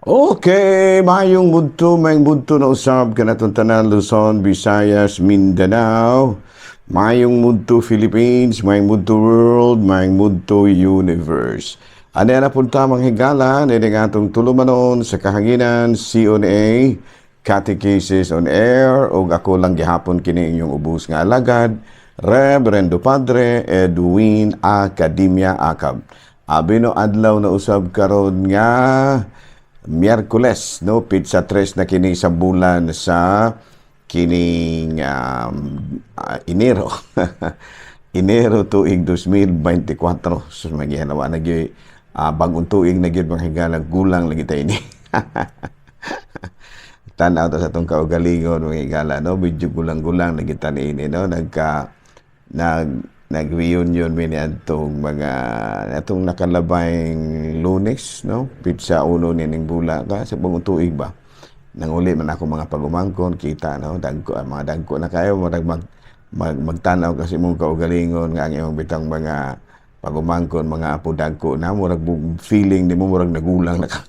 Okay, mayong budto na usab kanatong tanan Luzon, Visayas, Mindanao. Mayong budto Philippines, mayong budto world, mayong budto universe. Ano na punta manghigala na atong tulumanon sa kahanginan CONA Catechesis on Air o ako lang gihapon kini inyong ubos nga alagad Reverendo Padre Edwin Academia Acab. Abi no adlaw na usab karon nga Miyerkules, no? Pizza 3 na kini sa bulan sa kining Enero. Enero tuig 2024. So, magyanawa na gyud bagong tuig na gyud mga higala gulang lagi tayo ni. Tanaw ta sa itong kaugalingon mga higala, no? Medyo gulang-gulang lagi tayo ini, no? Nag-reunion mi ni atong mga atong nakalabayng Lunes, no? Pizza uno ni ning bula ka sa bagong tuig ba. Nanguli man ako mga pagumangkon kita, no? Mga dagko na kayo magtanaw kasi mong kaugalingon nga ang imong bitang mga pagumangkon, mga apo dagko na murag feeling ni mo murag nagulang na ka.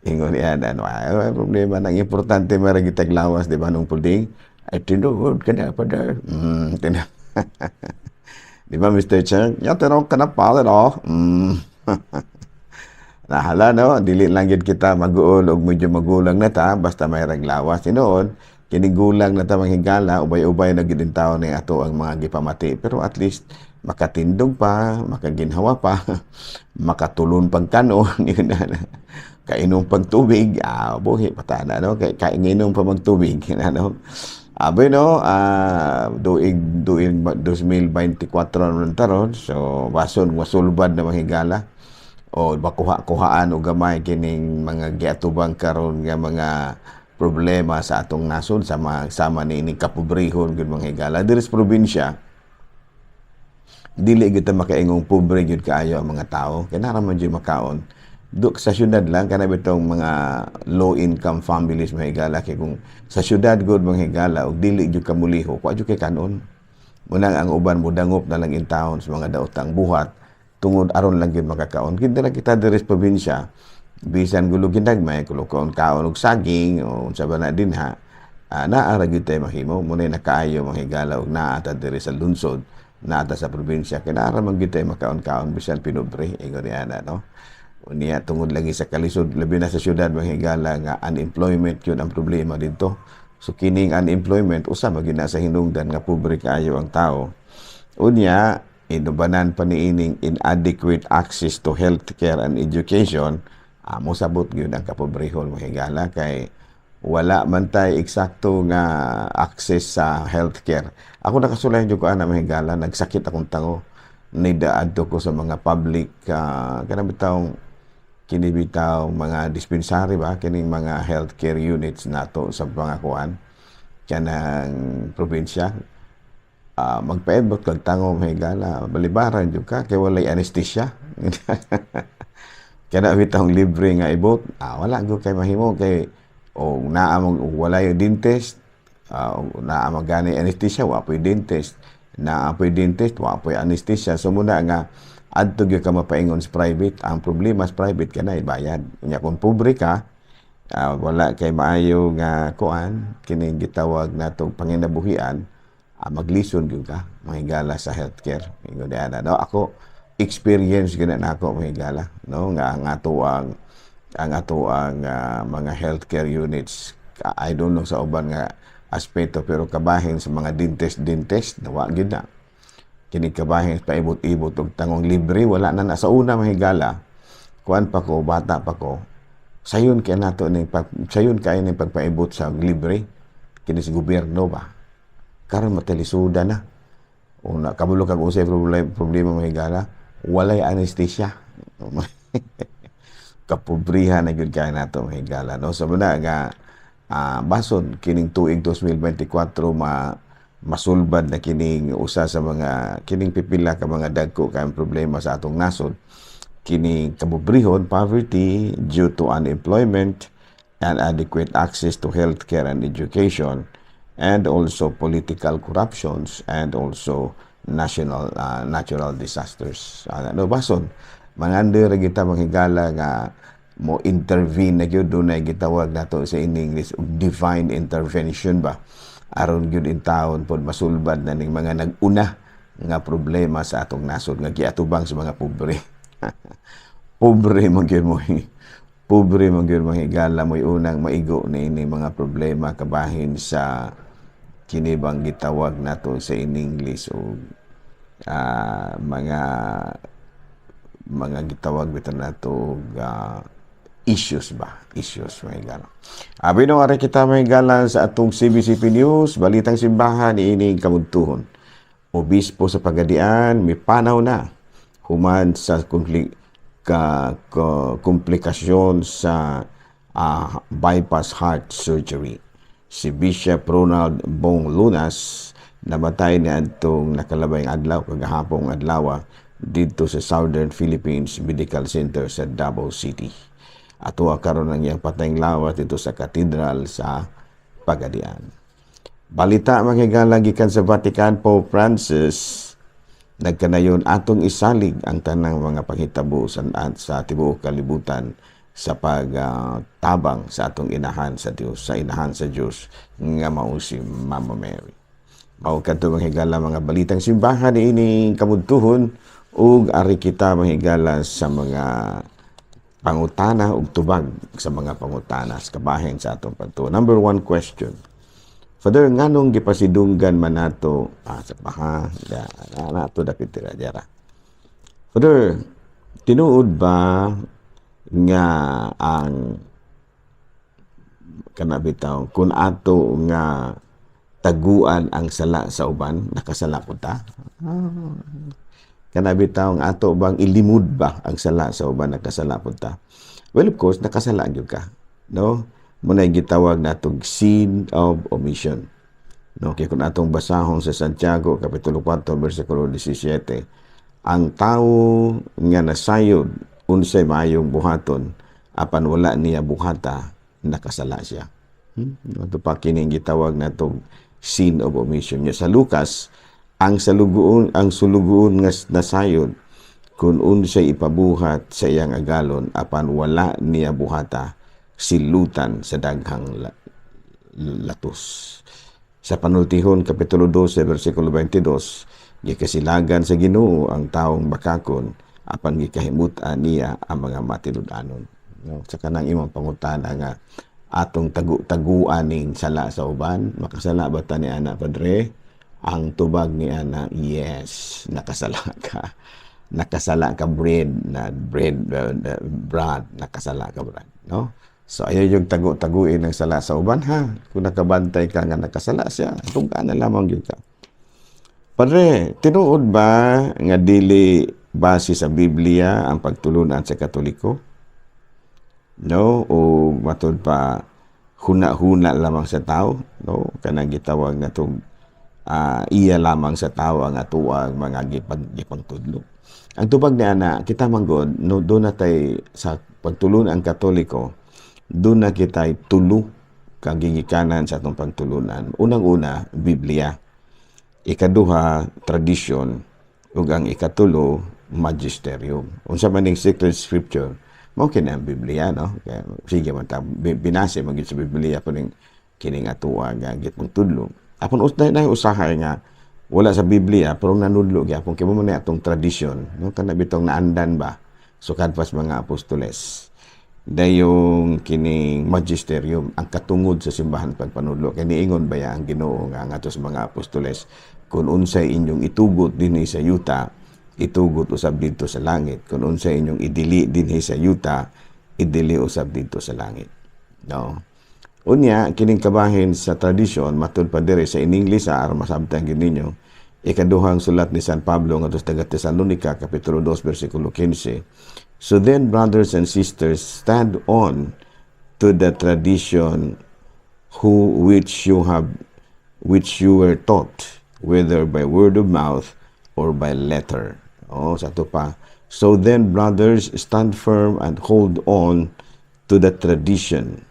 Ingon yan, ano, ay problema nang importante marag itaglawas, di ba, nung pulding? Ay, tinuod ka na, Padre. Di ba, Mr. Chang? Ya, tinawag ka na pala, no? Nahala, no? Dili lang yun kita mag-uol o medyo magulang na ta, basta may raglawas. Sinoon, kinigulang na ta manghigala, ubay-ubay na gidin tao ni ato ang mga gipamati. Pero at least, makatindog pa, makaginhawa pa, makatulon pang kanon, yun na. Kainom pang tubig, buhi, patana, no? Kainom pa magtubig, ano? Abi, no, duig 2024 naman taron, so bason wasulbad na mahigala o bakuha-kuhaan o gamay kining mga giatubang karon nga mga problema sa atong nasod sama ni ining kapobrehon gud mga higala diri sa probinsya. Dili gyud ta makaingong pobre gyud kaayo ang mga tao kay nara man gyud makaon. Duk sa syudad lang kana bitong mga low income families mahigala kay kung sa syudad gud mahigala og dili gyud kamuliho wa gyud kay kanon muna ang uban mo dangop na lang in town sa mga daotang buhat tungod aron lang gyud makakaon kita na kita diri sa probinsya bisan gulo ginagmay kulo kaon og saging o unsa ba na dinha naara gyud tay mahimo muna nakaayo mahigala og naa ta diri sa lungsod naa ta sa probinsya kay naara man gyud tay makaon-kaon bisan pinobre ingon ana no. Unya tungod lagi sa kalisod labi na sa syudad mahigala nga unemployment yun ang problema dito. So kining unemployment usa magyud na sa hinungdan nga pobre kaayo ang tao. Unya inubanan pa niining inadequate access to healthcare and education mo sabot gyud ang kapobrehon mahigala kay wala man tay eksakto nga access sa healthcare. Ako nakasulay jud ko ana mahigala nagsakit akong tango nidaadto ko sa mga public kanang bitawng kini bitaw mga dispensary ba kining mga healthcare units nato sa mga kuan kanang probinsya magpaabot kag tango mahigala balibaran jud ka kay walay anesthesia kana bitawng libre nga ibot wala gyud kay mahimo kay o naa walay dentist naa magani anesthesia wa poy dentist naa poy dentist wa poy anesthesia so muna nga adto gyud ka mapaingon sa private. Ang problema sa private kana ibayad. Unya kung pobre ka, wala kay maayo nga kuan kining gitawag natong panginabuhian, maglison gyud ka mahigala sa healthcare. Ingon ana no ako experience gyud na ako mahigala no nga ang ato ang mga healthcare units. I don't know sa uban nga aspeto pero kabahin sa mga dentist nawa gyud na. Kini kabahin paibot-ibot og tangong libre wala na sa una mahigala kuan pa ko bata pa ko sayon kay nato ning sayon kay ning pagpaibot sa libre kini sa gobyerno ba karon matelisuda na una kabulo kag usay problema mahigala walay anesthesia kapobrihan na gyud kay nato mahigala no sa muna nga bason kining tuig 2024 masulbad na kining usa sa mga kining pipila ka mga dagko kay problema sa atong nasod kining kapobrehon poverty due to unemployment and adequate access to healthcare and education and also political corruptions and also natural disasters no bason mangande ra kita manghigala nga mo intervene na gyud, dunay gitawag nato sa in English divine intervention ba, aron gyud in taon pod masulbad na ning mga nag-una nga problema sa atong nasod nga giatubang sa mga pobre. Pobre man gyud mo. Pobre man gyud mga higala mo'y unang maigo na ini mga problema kabahin sa kinibang gitawag nato sa in English o mga gitawag bitaw nato issues ba? Issues, mga higala. Abi no, ari kita mga higala sa atong CBCP News, Balitang Simbahan, ining kamudtuhon. Obispo sa Pagadian, may panaw na human sa komplikasyon sa bypass heart surgery. Si Bishop Ronald Bong Lunas namatay ni adtong nakalabayng adlaw kagahapong adlaw dito sa Southern Philippines Medical Center sa Davao City. Ato karon ang iyang patayng lawas dito sa katedral sa Pagadian. Balita mga higala gikan sa Vatican, Pope Francis nagkanayon atong isalig ang tanang mga panghitabo sa tibuok kalibutan sa pagtabang sa atong inahan sa Dios, sa inahan sa Dios nga mao si Mama Mary. Mao kadto mga higala mga balitang simbahan ining kamudtuhon ug ari kita mga higala sa mga pangutana ug tubag sa mga pangutana sa kabahin sa atong pagtuo. Number 1 question. Father, nganong gipasidunggan man nato sa paha nato dapit dira. Father, tinuod ba nga ang kanabitaw kun ato nga taguan ang sala sa uban, nakasala po ta? Kanabitaw nga ato bang ilimud ba ang sala sa uban, nakasala po ta? Well, of course, nakasala gyud ka, no? Muna'y gitawag natong sin of omission. No, kaya kung atong basahon sa Santiago, Kapitulo 4, versikulo 17, ang tao nga nasayod, unsay maayong buhaton, apan wala niya buhata, nakasala siya. Ito pa kining gitawag natong sin of omission. Sa Lucas, ang sulugoon nga nasayod, kung unsay ipabuhat sa iyang agalon, apan wala niya buhata, silutan sa daghang latos. Sa panultihon, Kapitulo 12, versikulo 22, gikasilagan sa Ginoo ang taong bakakon, apan gikahimutan niya ang mga matinud-anon. No? Sa kanang imong pangutana nga, atong taguan ning sala sa uban, makasala ba ta ni ana, Padre? Ang tubag ni ana, yes, nakasala ka. Nakasala ka, Brad, nakasala ka, Brad. No? So, ayaw yung taguin ng sala sa uban, ha? Kung nakabantay ka nga nakasala siya, tugaan na lamang yun ka. Padre, tinuod ba nga dili base sa Biblia ang pagtulunan sa Katoliko? No? O matod pa, huna-huna lamang sa tao? No? Kanang gitawag na itong iya lamang sa tao ang atuang mga gipangtudlo. Ang tubag ni ana, kita manggod, no, doon na tayo sa pagtulunan ang Katoliko, doon na kita tulo kang gingikanan sa atong pagtulunan. Unang-una, Biblia. Ikaduha, tradisyon. Ug ang ikatulo, magisterium. Unsa man ning sacred scripture, mao kini ang Biblia, no? Kaya, sige man ta binase magid sa Biblia po ning kining atuwa nga gitmong tudlo. Apon usay na usahay nga wala sa Biblia pero nanudlo gyapon kay mo man atong tradisyon, no? Kana bitong naandan ba sukad pas mga apostoles. Dayong kining magisterium ang katungod sa simbahan pagpanudlo kay niingon baya ang Ginoo nga ngadto sa mga apostoles kun unsay inyong itugot dinhi sa yuta itugot usab didto sa langit, kun unsay inyong idili dinhi sa yuta idili usab didto sa langit, no? Unya kining kabahin sa tradisyon matud pa dire sa in English aron masabtan gyud ninyo ikaduhang sulat ni San Pablo ngadto sa Tesalonica Kapitulo 2 versikulo 15. So then, brothers and sisters, stand on to the tradition which you were taught, whether by word of mouth or by letter. Sa to pa. So then, brothers, stand firm and hold on to the tradition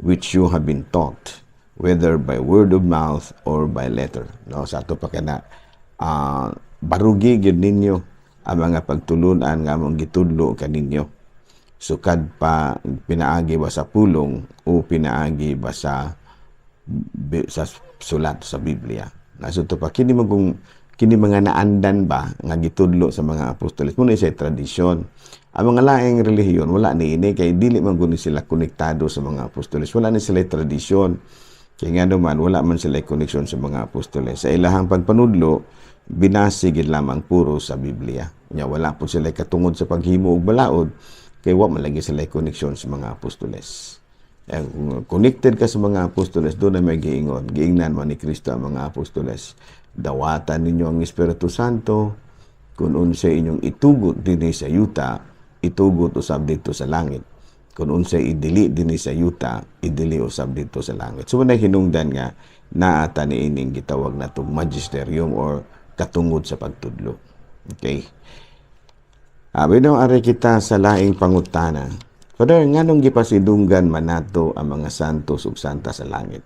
which you have been taught, whether by word of mouth or by letter. Sa to pa kana barugi gyud ninyo ang mga pagtulunan nga mong gitudlo kaninyo. sukad pa pinaagi ba sa pulong o pinaagi ba sa sulat sa Biblia. Nasuto pa kini mga naandan ba nga gitudlo sa mga apostoles muna sa tradisyon. Ang mga laing relihiyon wala ni ini kay dili man guni sila konektado sa mga apostoles. Wala ni sila tradisyon. Kaya nga naman wala man sila koneksyon sa mga apostoles. Sa ilahang pagpanudlo binasigid lamang puro sa Biblia. Nya wala po sila katungod sa paghimo og balaod kay wa man lagi sila koneksyon sa mga apostoles. Kung connected ka sa mga apostoles, doon na may giingon. Giingnan man ni Kristo ang mga apostoles. Dawatan ninyo ang Espiritu Santo, kung unsay inyong itugot din sa yuta, itugot usab dito sa langit. Kung unsay idili din sa yuta, idili usab dito sa langit. So, na hinungdan nga, naata ni ining gitawag na itong magisterium or katungod sa pagtudlo. Okay? Bino, ari kita sa laing pangutana. Father, nganong gipasidunggan man nato ang mga santos ug santa sa langit?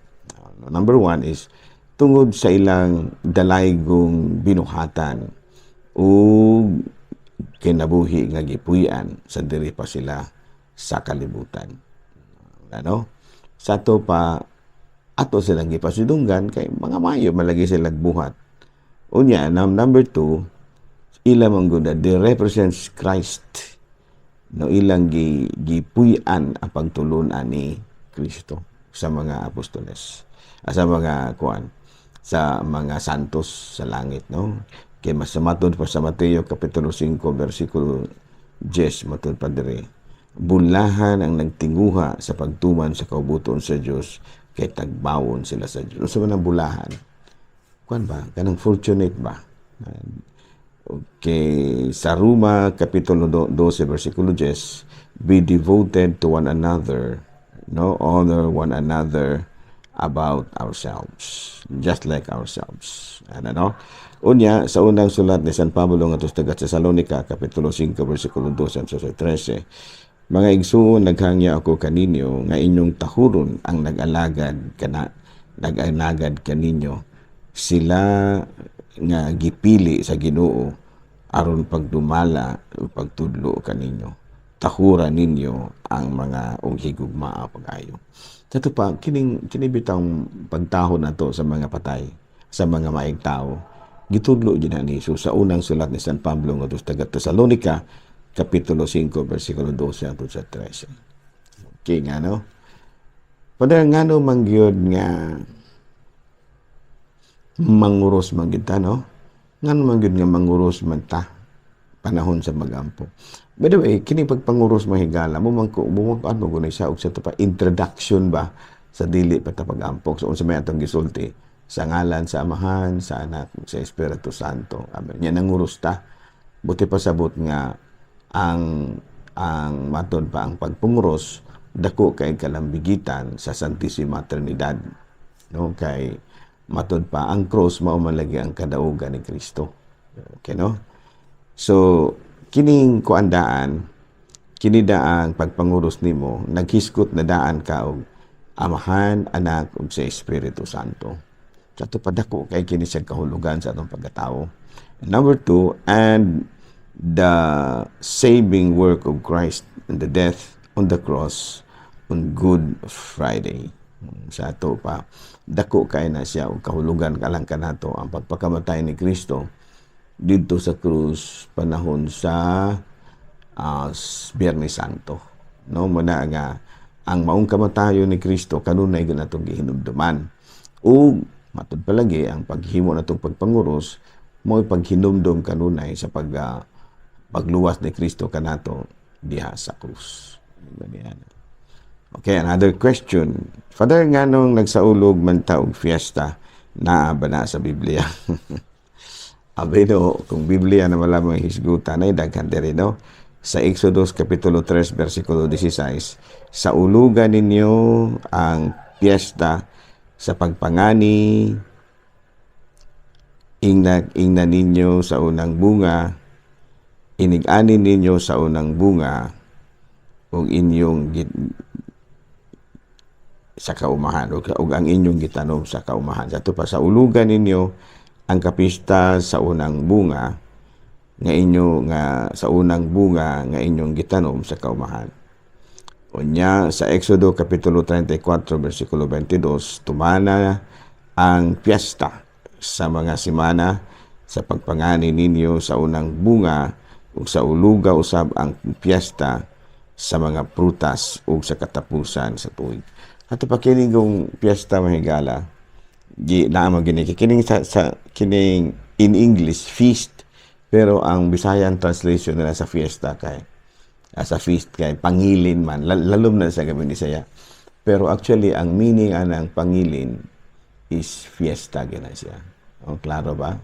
Number one is, tungod sa ilang dalaygong binuhatan o kinabuhi nga gipuy-an sa diri pa sila sa kalibutan. Ano? Sa to pa, ato silang gipasidunggan kay mga mayo malagi silang buhat. Unya, number two, ilang mangguda, they represents Christ. No, ilang gipuy-an ang pagtulunan ni Kristo sa mga apostoles, sa mga kuan, sa mga santos sa langit, no? Kay mas matod pa sa Mateo kapitulo 5 versikulo 10 matod pa dire. Bulahan ang nagtinguha sa pagtuman sa kaubuton sa Dios kay tagbawon sila sa Dios. Sa manang bulahan. Kuan ba? Kanang fortunate ba? Okay, sa Roma kapitulo 12 versikulo 10, be devoted to one another, no, honor one another about ourselves, just like ourselves. Ano? Unya, sa unang sulat ni San Pablo nga sa Thessalonica, kapitulo 5, versikulo 12 hanggang 13, mga igsuon, naghangya ako kaninyo, nga inyong tahuron ang nag-alagad kaninyo, sila nga gipili sa Ginoo aron pagdumala o pagtudlo kaninyo. Tahuran ninyo ang mga higugmaa pag-ayo. Ito pa, kinibitang pagtahon na to sa mga patay, sa mga maing tao. Gitudlo din ni Jesus sa unang sulat ni San Pablo nga sa Thessalonica, kapitulo 5, versikulo 12 hanggang 13. Okay nga, no? Pada nga no, mangyod nga manguros man kita, no? Nga no, mangyod nga manguros man ta panahon sa magampo. By the way, kini pagpanguros mahigala mo man ko ano gunay siya og sa to pa introduction ba sa dili pagtapag-ampok. So unsa may atong gisulti sa ngalan sa Amahan, sa Anak, sa Espiritu Santo. Amen. Nya nanguros ta. Buti pa sabot nga ang matod pa ang pagpunguros dako kay kalambigitan sa Santissima Trinidad. No, kay matod pa ang cross mao man lagi ang kadaugan ni Kristo. Okay, no? So kining kuandaan, kinidaang pagpanguros nimo, naghiskot na daan ka og Amahan, Anak, ug sa Espiritu Santo. Sa ito padako kay kini siya kahulugan sa atong pagkatao. Number two, and the saving work of Christ and the death on the cross on Good Friday. Sa ito pa, dako kay na siya og kahulugan kalang kanato ang pagpakamatay ni Kristo dito sa krus panahon sa Biyernes Santo. No, muna nga ang maong kamatayon ni Kristo kanunay ganatong gihinumduman. O matud palagi ang paghimo natong pagpanguros mo paghinumdum kanunay sa pagluwas ni Kristo kanato diha sa krus. Okay, another question. Father, nganong nagsaulog man ta og fiesta naa ba na sa Biblia? Abay no, kung Biblia na malamang hisgutan ay daghan diri, no? Sa Exodus kapitulo 3 versikulo 16, sa ulugan ninyo ang piyesta sa pagpangani, ingna ninyo sa unang bunga, inig-ani ninyo sa unang bunga, ug inyong sa kaumahan, ug ang inyong gitanom sa kaumahan. Sa ito pa, sa ulugan ninyo ang kapista sa unang bunga nga inyo nga sa unang bunga nga inyong gitanom sa kaumahan. Unya sa Exodo Kapitulo 34, versikulo 22, tumana ang piyesta sa mga simana sa pagpangani ninyo sa unang bunga ug sa uluga usab ang piyesta sa mga prutas ug sa katapusan sa tuig. Ato pa kining kong piyesta mahigala, naa gini kining sa kining in English feast, pero ang Bisayan translation nila sa fiesta kay sa feast kay pangilin man, lalom na sa gabi ni saya. Pero actually ang meaning anang pangilin is fiesta gina siya. O klaro ba?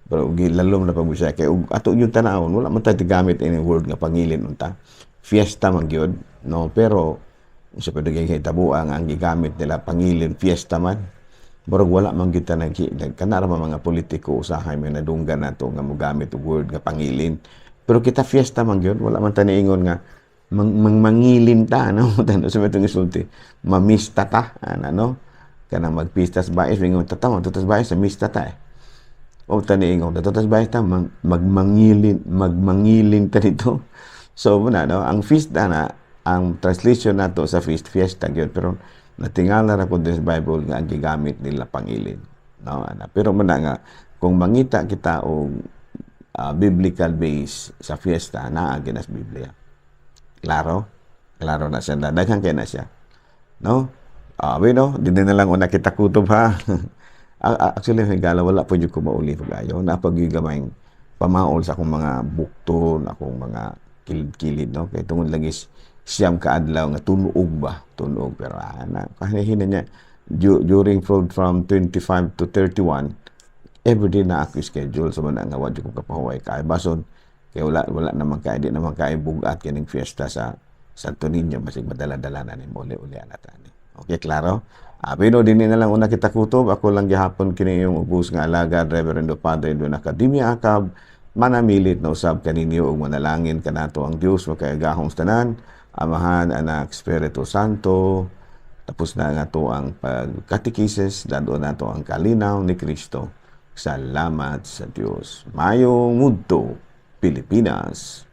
Pero lalom na pag siya kay ato yung tanawon wala man tayo gamit ini word nga pangilin unta. Fiesta man gyud, no, pero sa pwede kay tabuang ang gigamit nila pangilin fiesta man. Pero wala man kita kanara mga politiko usahay may nadunggan nato nga mogamit og word nga pangilin. Pero kita fiesta man gyud, wala man ta niingon nga mangilin ta, no? Tano sa metong isulti, mamista ta, ano? Kanang magpistas baes, mingon tataw, tutas baes sa mista ta. O ta niingon, tutas baes ta magmangilin ta dito. So muna no, ang feast na ang translation nato sa feast fiesta gyud, pero natingala ra ko sa Bible nga ang gigamit nila pangilin. No, ana. Pero muna nga kung mangita kita og biblical base sa fiesta naa ginas Biblia. Klaro? Klaro na siya. Daghan kay na siya. No? No? Dili na lang una kita kutob ha. Actually, higala wala po yung kumauli pag-ayaw. Napag-gamay pamaol sa akong mga bukton, akong mga kilid-kilid, no? Kaya tungod lagi siyam kaadlaw nga tunuog ba? Tunuog. Pero kahinahin niya, during from 25 to 31, everyday na ako schedule sa mga nga wadyo ko kapahuway kay bason kay wala naman kay di naman kay bugat kining fiesta sa Santo Niño basig madala-dala na ni uli anata ni. Okay, klaro? Pero din na lang una kita kutob, ako lang gihapon kini yung ubos nga alagad Reverendo Padre Don Academia Akab, manamilit na usab kaninyo og manalangin kanato ang Dios makayagahong tanan, Amahan, Anak, Espiritu Santo. Tapos na nga to ang pagkatekises, dado na to ang kalinaw ni Kristo. Salamat sa Diyos. Mayong Mundo, Pilipinas.